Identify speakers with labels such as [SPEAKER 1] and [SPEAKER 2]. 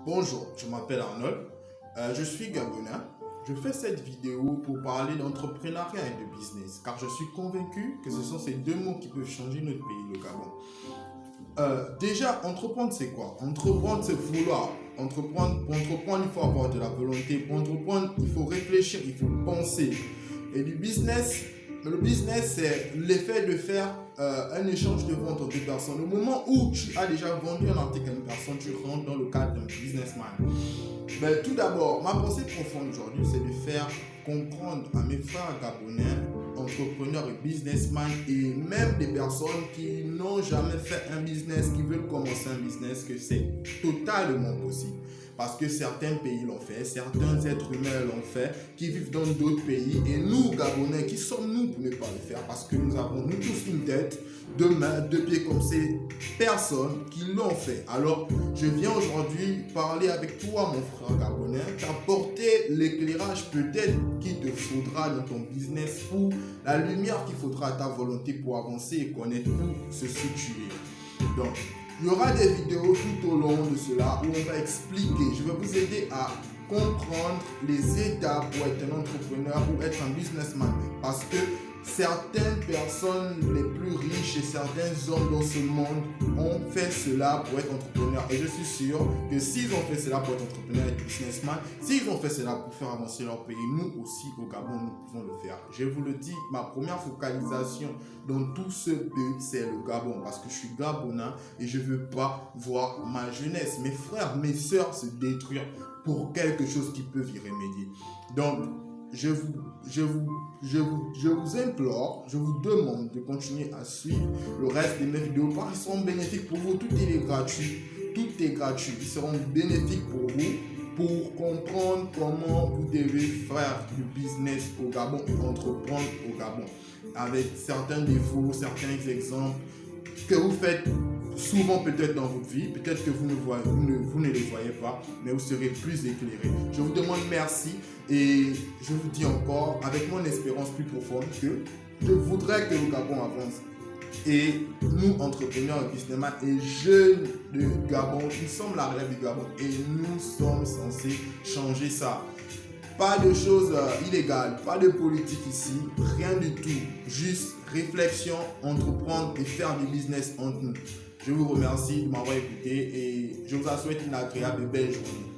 [SPEAKER 1] Bonjour, je m'appelle Arnold, je suis Gabonais. Je fais cette vidéo pour parler d'entrepreneuriat et de business, car je suis convaincu que ce sont ces deux mots qui peuvent changer notre pays, le Gabon. Déjà, entreprendre, c'est quoi? Entreprendre, c'est vouloir. Pour entreprendre, il faut avoir de la volonté. Pour entreprendre, il faut réfléchir, il faut penser. Et le business, c'est l'effet de faire un échange de vente entre deux personnes. Au moment où tu as déjà vendu un article à une personne, tu rentres dans le cadre d'un businessman. Ben, tout d'abord, ma pensée profonde aujourd'hui, c'est de faire comprendre à mes frères gabonais, entrepreneurs et businessmen, et même des personnes qui n'ont jamais fait un business, qui veulent commencer un business, que c'est totalement possible. Parce que certains pays l'ont fait, certains êtres humains l'ont fait, qui vivent dans d'autres pays. Et nous, Gabonais, qui sommes-nous pour ne pas le faire? Parce que nous avons, nous tous, une tête, deux mains, deux pieds comme ces personnes qui l'ont fait. Alors, je viens aujourd'hui parler avec toi, mon frère gabonais, t'apporter l'éclairage peut-être qu'il te faudra dans ton business, ou la lumière qu'il faudra à ta volonté pour avancer et connaître où se situer. Donc, il y aura des vidéos tout au long de cela où on va expliquer, je vais vous aider à comprendre les étapes pour être un entrepreneur ou être un businessman. Parce que certaines personnes les plus riches et certains hommes dans ce monde ont fait cela pour être entrepreneurs. Et je suis sûr que s'ils ont fait cela pour être entrepreneurs et businessmen, s'ils ont fait cela pour faire avancer leur pays, nous aussi au Gabon, nous pouvons le faire. Je vous le dis, ma première focalisation dans tout ce pays, c'est le Gabon. Parce que je suis Gabonais et je ne veux pas voir ma jeunesse, mes frères, mes soeurs se détruire pour quelque chose qui peut y remédier. Donc, je vous implore, je vous demande de continuer à suivre le reste de mes vidéos car ils seront bénéfiques pour vous. Tout est gratuit. Tout est gratuit. Ils seront bénéfiques pour vous pour comprendre comment vous devez faire du business au Gabon, entreprendre au Gabon. Avec certains défauts, certains exemples que vous faites souvent peut-être dans votre vie, peut-être que vous ne les voyez pas, mais vous serez plus éclairé. Je vous demande merci et je vous dis encore, avec mon espérance plus profonde, que je voudrais que le Gabon avance. Et nous, entrepreneurs et businessmen et jeunes de Gabon, nous sommes la relève du Gabon et nous sommes censés changer ça. Pas de choses illégales, pas de politique ici, rien du tout. Juste réflexion, entreprendre et faire du business entre nous. Je vous remercie de m'avoir écouté et je vous souhaite une agréable et belle journée.